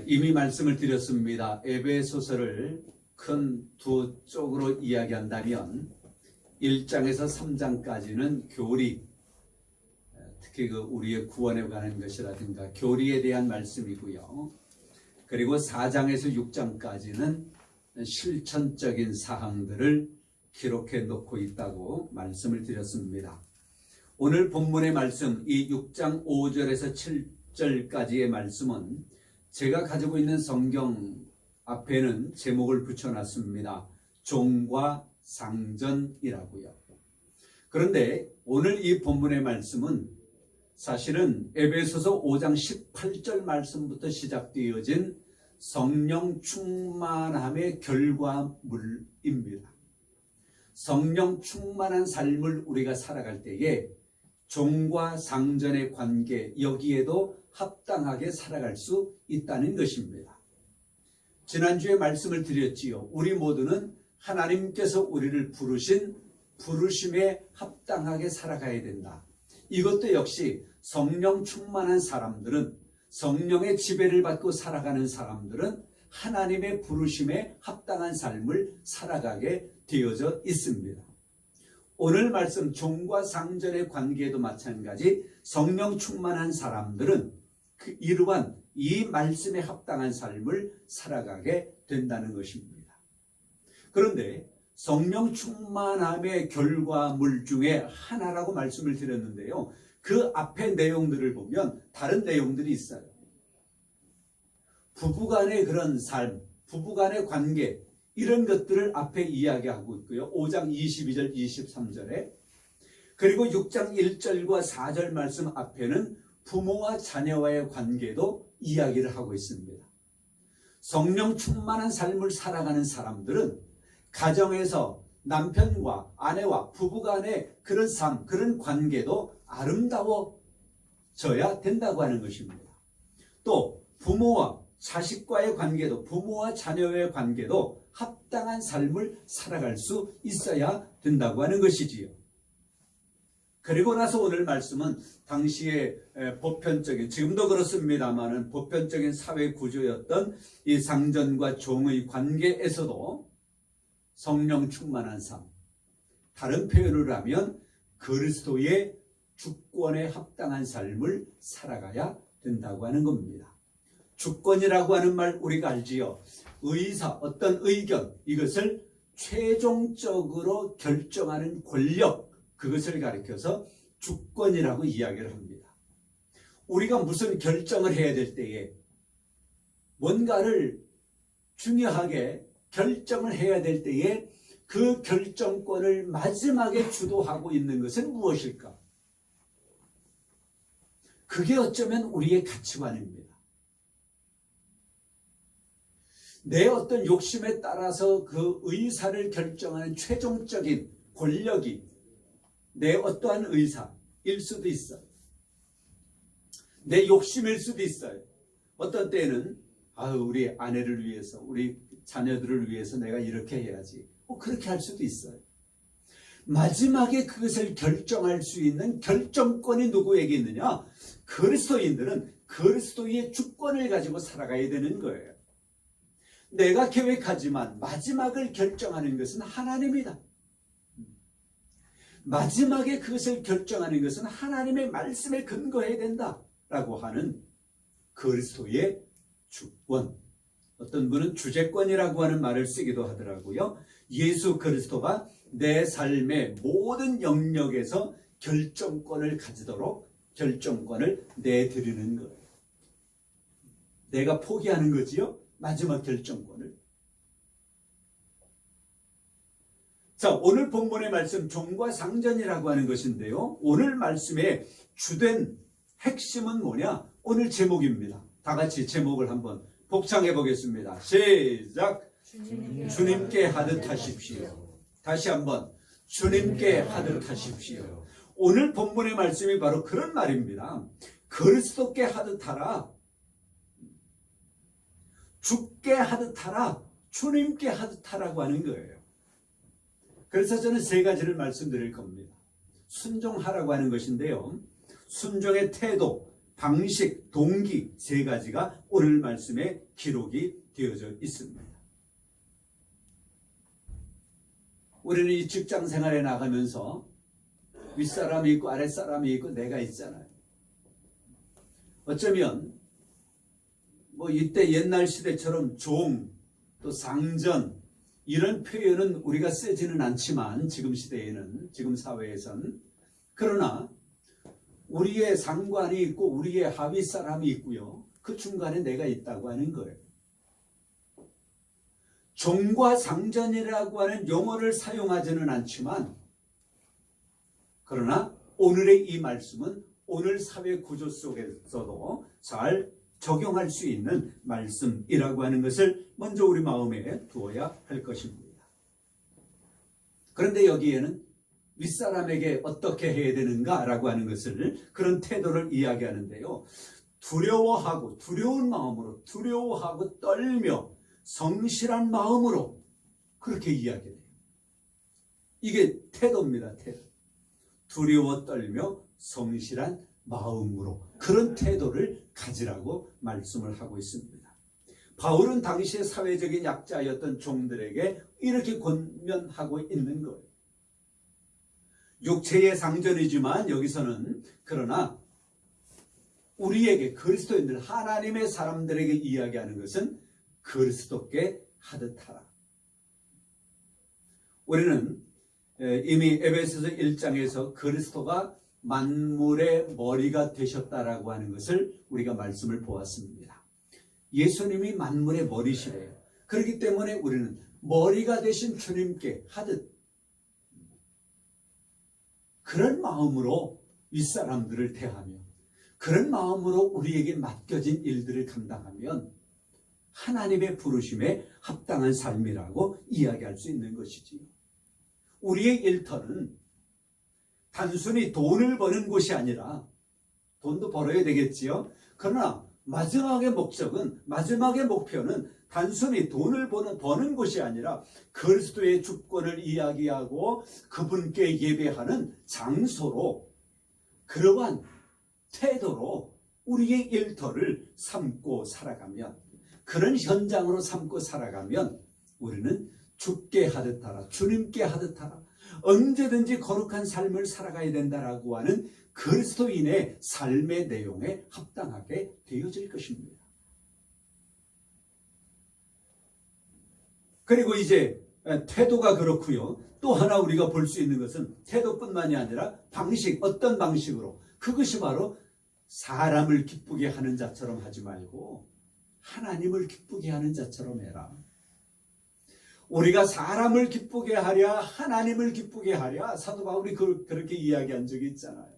이미 말씀을 드렸습니다. 에베소서를 큰 두 쪽으로 이야기한다면 1장에서 3장까지는 교리, 특히 우리의 구원에 관한 것이라든가 교리에 대한 말씀이고요. 그리고 4장에서 6장까지는 실천적인 사항들을 기록해 놓고 있다고 말씀을 드렸습니다. 오늘 본문의 말씀, 이 6장 5절에서 7절까지의 말씀은 제가 가지고 있는 성경 앞에는 제목을 붙여놨습니다. 종과 상전이라고요. 그런데 오늘 이 본문의 말씀은 사실은 에베소서 5장 18절 말씀부터 시작되어진 성령 충만함의 결과물입니다. 성령 충만한 삶을 우리가 살아갈 때에 종과 상전의 관계, 여기에도 합당하게 살아갈 수 있다는 것입니다. 지난주에 말씀을 드렸지요. 우리 모두는 하나님께서 우리를 부르신 부르심에 합당하게 살아가야 된다. 이것도 역시 성령 충만한 사람들은, 성령의 지배를 받고 살아가는 사람들은 하나님의 부르심에 합당한 삶을 살아가게 되어져 있습니다. 오늘 말씀 종과 상전의 관계도 마찬가지 성령 충만한 사람들은 이러한 이 말씀에 합당한 삶을 살아가게 된다는 것입니다. 그런데 성령 충만함의 결과물 중에 하나라고 말씀을 드렸는데요. 그 앞에 내용들을 보면 다른 내용들이 있어요. 부부간의 그런 삶, 부부간의 관계, 이런 것들을 앞에 이야기하고 있고요. 5장 22절, 23절에 그리고 6장 1절과 4절 말씀 앞에는 부모와 자녀와의 관계도 이야기를 하고 있습니다. 성령 충만한 삶을 살아가는 사람들은 가정에서 남편과 아내와 부부간의 그런 삶, 그런 관계도 아름다워져야 된다고 하는 것입니다. 또 부모와 자식과의 관계도, 부모와 자녀의 관계도 합당한 삶을 살아갈 수 있어야 된다고 하는 것이지요. 그리고 나서 오늘 말씀은 당시의 보편적인, 지금도 그렇습니다만은 보편적인 사회 구조였던 이 상전과 종의 관계에서도 성령 충만한 삶, 다른 표현을 하면 그리스도의 주권에 합당한 삶을 살아가야 된다고 하는 겁니다. 주권이라고 하는 말 우리가 알지요. 의사, 어떤 의견, 이것을 최종적으로 결정하는 권력, 그것을 가리켜서 주권이라고 이야기를 합니다. 우리가 무슨 결정을 해야 될 때에, 뭔가를 중요하게 결정을 해야 될 때에 그 결정권을 마지막에 주도하고 있는 것은 무엇일까? 그게 어쩌면 우리의 가치관입니다. 내 어떤 욕심에 따라서 그 의사를 결정하는 최종적인 권력이 내 어떠한 의사일 수도 있어요. 내 욕심일 수도 있어요. 어떤 때는 우리 아내를 위해서, 우리 자녀들을 위해서 내가 이렇게 해야지, 그렇게 할 수도 있어요. 마지막에 그것을 결정할 수 있는 결정권이 누구에게 있느냐? 그리스도인들은 그리스도의 주권을 가지고 살아가야 되는 거예요. 내가 계획하지만 마지막을 결정하는 것은 하나님이다. 마지막에 그것을 결정하는 것은 하나님의 말씀에 근거해야 된다라고 하는 그리스도의 주권. 어떤 분은 주재권이라고 하는 말을 쓰기도 하더라고요. 예수 그리스도가 내 삶의 모든 영역에서 결정권을 가지도록 결정권을 내드리는 거예요. 내가 포기하는 거지요? 마지막 결정권을. 자, 오늘 본문의 말씀 종과 상전이라고 하는 것인데요. 오늘 말씀의 주된 핵심은 뭐냐? 오늘 제목입니다. 다 같이 제목을 한번 복창해 보겠습니다. 시작! 주님께 하듯 하십시오. 다시 한번 주님께 하듯 하십시오. 오늘 본문의 말씀이 바로 그런 말입니다. 그리스도께 하듯 하라. 주께 하듯 하라. 주님께 하듯 하라고 하는 거예요. 그래서 저는 세 가지를 말씀드릴 겁니다. 순종하라고 하는 것인데요. 순종의 태도, 방식, 동기 세 가지가 오늘 말씀에 기록이 되어져 있습니다. 우리는 이 직장 생활에 나가면서 윗사람이 있고 아랫사람이 있고 내가 있잖아요. 어쩌면 뭐 이때 옛날 시대처럼 종, 또 상전 이런 표현은 우리가 쓰지는 않지만 지금 시대에는, 지금 사회에선, 그러나 우리의 상관이 있고 우리의 하위 사람이 있고요. 그 중간에 내가 있다고 하는 거예요. 종과 상전이라고 하는 용어를 사용하지는 않지만, 그러나 오늘의 이 말씀은 오늘 사회 구조 속에서도 잘 적용할 수 있는 말씀이라고 하는 것을 먼저 우리 마음에 두어야 할 것입니다. 그런데 여기에는 윗사람에게 어떻게 해야 되는가라고 하는 것을, 그런 태도를 이야기하는데요. 두려워하고, 두려운 마음으로, 두려워하고 떨며 성실한 마음으로 그렇게 이야기해요. 이게 태도입니다. 태도. 두려워 떨며 성실한 마음으로 그런 태도를 가지라고 말씀을 하고 있습니다. 바울은 당시의 사회적인 약자였던 종들에게 이렇게 권면하고 있는 거예요. 육체의 상전이지만 여기서는, 그러나 우리에게, 그리스도인들, 하나님의 사람들에게 이야기하는 것은 그리스도께 하듯 하라. 우리는 이미 에베소서 1장에서 그리스도가 만물의 머리가 되셨다라고 하는 것을 우리가 말씀을 보았습니다. 예수님이 만물의 머리시래요. 그렇기 때문에 우리는 머리가 되신 주님께 하듯 그런 마음으로 윗사람들을 대하며, 그런 마음으로 우리에게 맡겨진 일들을 감당하면 하나님의 부르심에 합당한 삶이라고 이야기할 수 있는 것이지요. 우리의 일터는 단순히 돈을 버는 곳이 아니라, 돈도 벌어야 되겠지요. 그러나 마지막의 목적은, 마지막의 목표는 단순히 돈을 버는 곳이 아니라 그리스도의 주권을 이야기하고 그분께 예배하는 장소로, 그러한 태도로 우리의 일터를 삼고 살아가면, 그런 현장으로 삼고 살아가면 우리는 주께 하듯 하라, 주님께 하듯 하라, 언제든지 거룩한 삶을 살아가야 된다라고 하는 그리스도인의 삶의 내용에 합당하게 되어질 것입니다. 그리고 이제 태도가 그렇고요. 또 하나 우리가 볼 수 있는 것은 태도뿐만이 아니라 방식, 어떤 방식으로, 그것이 바로 사람을 기쁘게 하는 자처럼 하지 말고 하나님을 기쁘게 하는 자처럼 해라. 우리가 사람을 기쁘게 하랴 하나님을 기쁘게 하랴, 사도 바울이 그렇게 이야기한 적이 있잖아요.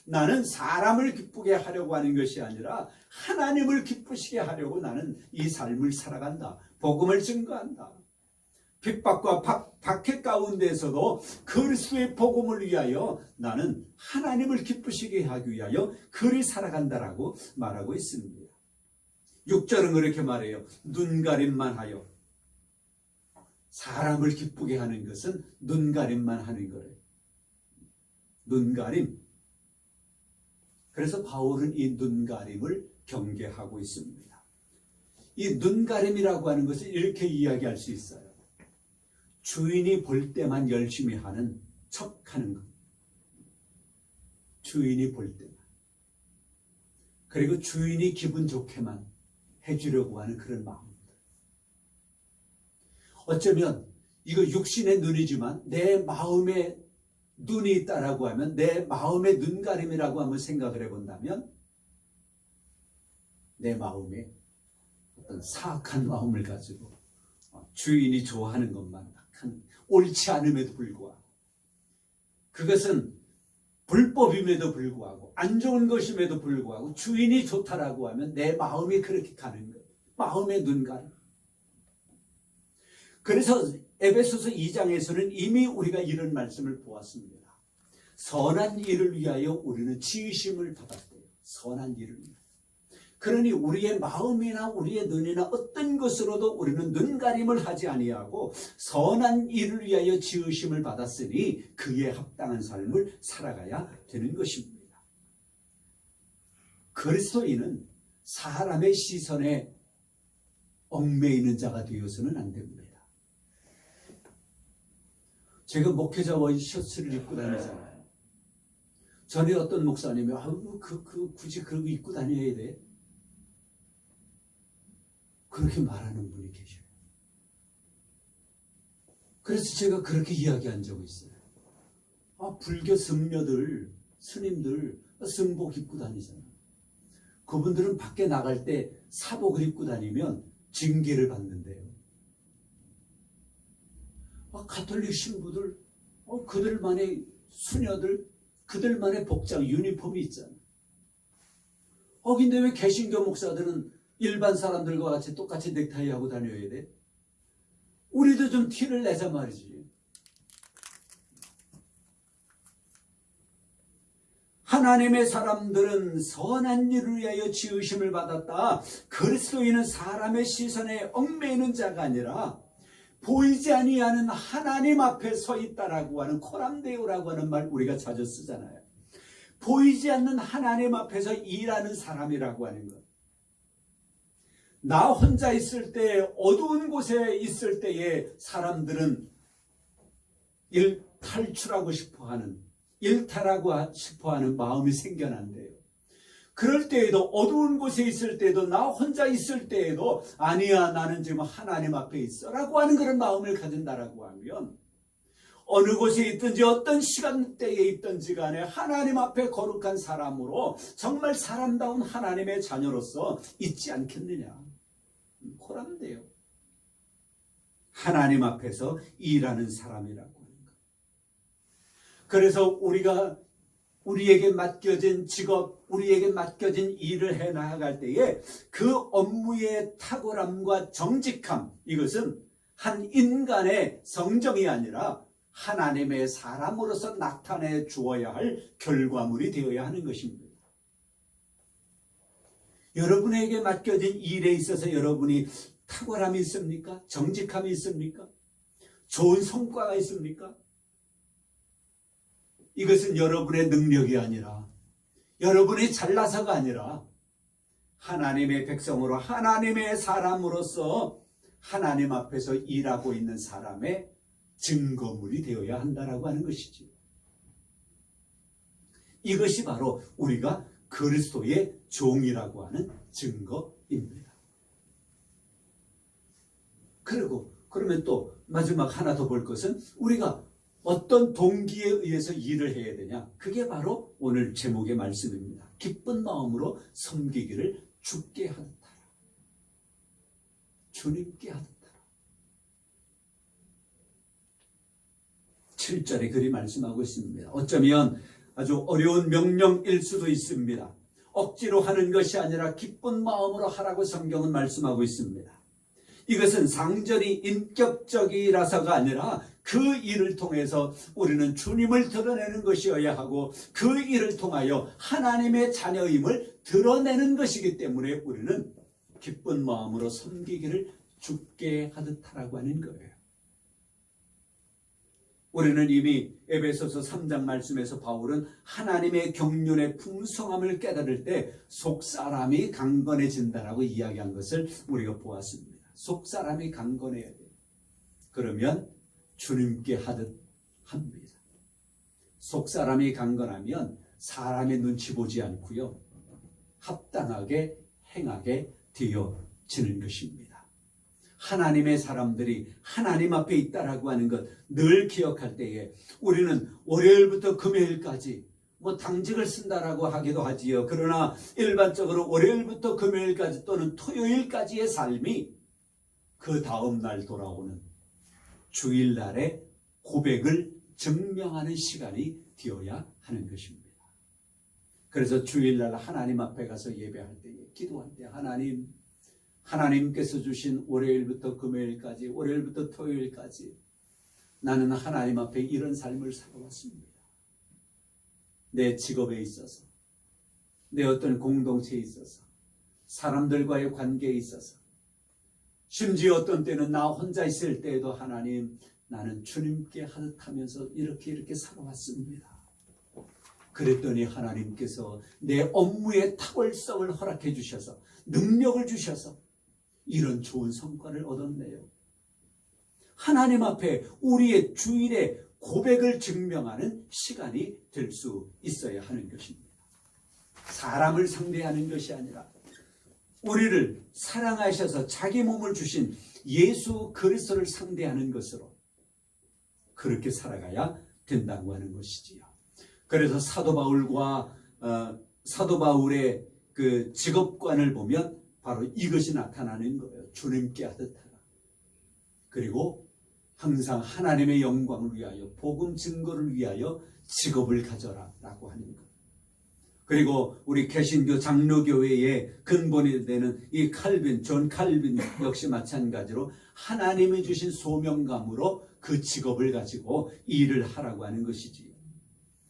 나는 사람을 기쁘게 하려고 하는 것이 아니라 하나님을 기쁘시게 하려고 나는 이 삶을 살아간다. 복음을 증거한다. 핍박과 박해 가운데에서도 그리스도의 복음을 위하여 나는 하나님을 기쁘시게 하기 위하여 그리 살아간다라고 말하고 있습니다. 6절은 그렇게 말해요. 눈가림만 하여. 사람을 기쁘게 하는 것은 눈가림만 하는 거래요. 눈가림. 그래서 바울은 이 눈가림을 경계하고 있습니다. 이 눈가림이라고 하는 것을 이렇게 이야기할 수 있어요. 주인이 볼 때만 열심히 하는 척하는 것. 주인이 볼 때만. 그리고 주인이 기분 좋게만 해주려고 하는 그런 마음들. 어쩌면 이거 육신의 눈이지만 내 마음에 눈이 있다라고 하면, 내 마음의 눈가림이라고 한번 생각을 해본다면, 내 마음에 어떤 사악한 마음을 가지고 주인이 좋아하는 것만 옳지 않음에도 불구하고, 그것은 불법임에도 불구하고 안 좋은 것임에도 불구하고 주인이 좋다라고 하면 내 마음이 그렇게 가는 거예요. 마음의 눈가림. 그래서 에베소서 2장에서는 이미 우리가 이런 말씀을 보았습니다. 선한 일을 위하여 우리는 지으심을 받았대요. 선한 일을 위하여. 그러니 우리의 마음이나 우리의 눈이나 어떤 것으로도 우리는 눈가림을 하지 아니하고 선한 일을 위하여 지으심을 받았으니 그에 합당한 삶을 살아가야 되는 것입니다. 그리스도인은 사람의 시선에 얽매이는 자가 되어서는 안 됩니다. 제가 목회자 원셔츠를 입고 다니잖아요. 전에 어떤 목사님이 굳이 그거 입고 다녀야 돼? 그렇게 말하는 분이 계셔요. 그래서 제가 그렇게 이야기한 적이 있어요. 불교 승려들, 스님들 승복 입고 다니잖아요. 그분들은 밖에 나갈 때 사복을 입고 다니면 징계를 받는데요. 가톨릭 신부들, 그들만의 수녀들, 그들만의 복장, 유니폼이 있잖아요. 근데 왜 개신교 목사들은 일반 사람들과 같이 똑같이 넥타이 하고 다녀야 돼? 우리도 좀 티를 내자 말이지. 하나님의 사람들은 선한 일을 위하여 지으심을 받았다. 그리스도인은 사람의 시선에 얽매이는 자가 아니라 보이지 아니하는 하나님 앞에 서 있다라고 하는 코람데오라고 하는 말 우리가 자주 쓰잖아요. 보이지 않는 하나님 앞에서 일하는 사람이라고 하는 것. 나 혼자 있을 때, 어두운 곳에 있을 때에 사람들은 탈출하고 싶어하는, 일탈하고 싶어하는 마음이 생겨난대요. 그럴 때에도, 어두운 곳에 있을 때에도, 나 혼자 있을 때에도 아니야, 나는 지금 하나님 앞에 있어 라고 하는 그런 마음을 가진다라고 하면 어느 곳에 있든지 어떤 시간대에 있든지 간에 하나님 앞에 거룩한 사람으로 정말 사람다운 하나님의 자녀로서 있지 않겠느냐. 코람데요. 하나님 앞에서 일하는 사람이라고 하는 것. 그래서 우리에게 맡겨진 직업, 우리에게 맡겨진 일을 해 나아갈 때에 그 업무의 탁월함과 정직함, 이것은 한 인간의 성정이 아니라 하나님의 사람으로서 나타내 주어야 할 결과물이 되어야 하는 것입니다. 여러분에게 맡겨진 일에 있어서 여러분이 탁월함이 있습니까? 정직함이 있습니까? 좋은 성과가 있습니까? 이것은 여러분의 능력이 아니라, 여러분이 잘나서가 아니라 하나님의 백성으로, 하나님의 사람으로서 하나님 앞에서 일하고 있는 사람의 증거물이 되어야 한다라고 하는 것이지. 이것이 바로 우리가 그리스도의 종이라고 하는 증거입니다. 그러면 또 마지막 하나 더 볼 것은 우리가 어떤 동기에 의해서 일을 해야 되냐? 그게 바로 오늘 제목의 말씀입니다. 기쁜 마음으로 섬기기를 주께 하듯하라. 주님께 하듯하라. 7절에 그리 말씀하고 있습니다. 어쩌면 아주 어려운 명령일 수도 있습니다. 억지로 하는 것이 아니라 기쁜 마음으로 하라고 성경은 말씀하고 있습니다. 이것은 상전이 인격적이라서가 아니라 그 일을 통해서 우리는 주님을 드러내는 것이어야 하고 그 일을 통하여 하나님의 자녀임을 드러내는 것이기 때문에 우리는 기쁜 마음으로 섬기기를 주께 하듯 하라고 하는 거예요. 우리는 이미 에베소서 3장 말씀에서 바울은 하나님의 경륜의 풍성함을 깨달을 때 속사람이 강건해진다라고 이야기한 것을 우리가 보았습니다. 속사람이 강건해야 돼요. 그러면 주님께 하듯 합니다. 속사람이 강건하면 사람의 눈치 보지 않고요, 합당하게 행하게 되어지는 것입니다. 하나님의 사람들이 하나님 앞에 있다라고 하는 것 늘 기억할 때에 우리는 월요일부터 금요일까지 당직을 쓴다라고 하기도 하지요. 그러나 일반적으로 월요일부터 금요일까지 또는 토요일까지의 삶이 그 다음 날 돌아오는 주일날의 고백을 증명하는 시간이 되어야 하는 것입니다. 그래서 주일날 하나님 앞에 가서 예배할 때에, 기도할 때 하나님께서 주신 월요일부터 금요일까지, 월요일부터 토요일까지 나는 하나님 앞에 이런 삶을 살아왔습니다. 내 직업에 있어서, 내 어떤 공동체에 있어서, 사람들과의 관계에 있어서, 심지어 어떤 때는 나 혼자 있을 때에도 하나님, 나는 주님께 하듯 하면서 이렇게 살아왔습니다. 그랬더니 하나님께서 내 업무의 탁월성을 허락해 주셔서 능력을 주셔서 이런 좋은 성과를 얻었네요. 하나님 앞에 우리의 주일의 고백을 증명하는 시간이 될 수 있어야 하는 것입니다. 사람을 상대하는 것이 아니라 우리를 사랑하셔서 자기 몸을 주신 예수 그리스도를 상대하는 것으로 그렇게 살아가야 된다고 하는 것이지요. 그래서 사도 바울의 그 직업관을 보면 바로 이것이 나타나는 거예요. 주님께 하듯 하라. 그리고 항상 하나님의 영광을 위하여 복음 증거를 위하여 직업을 가져라 라고 하는 것. 그리고 우리 개신교 장로교회의 근본이 되는 이 존 칼빈 역시 마찬가지로 하나님이 주신 소명감으로 그 직업을 가지고 일을 하라고 하는 것이지.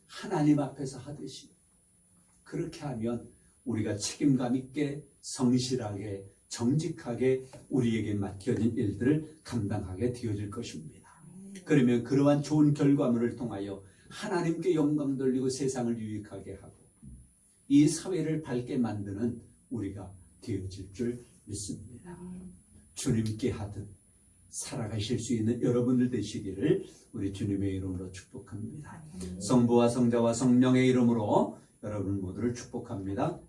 하나님 앞에서 하듯이 그렇게 하면 우리가 책임감 있게 성실하게 정직하게 우리에게 맡겨진 일들을 감당하게 되어질 것입니다. 그러면 그러한 좋은 결과물을 통하여 하나님께 영광 돌리고 세상을 유익하게 하고 이 사회를 밝게 만드는 우리가 되어질 줄 믿습니다. 주님께 하듯 살아가실 수 있는 여러분들 되시기를 우리 주님의 이름으로 축복합니다. 성부와 성자와 성령의 이름으로 여러분 모두를 축복합니다.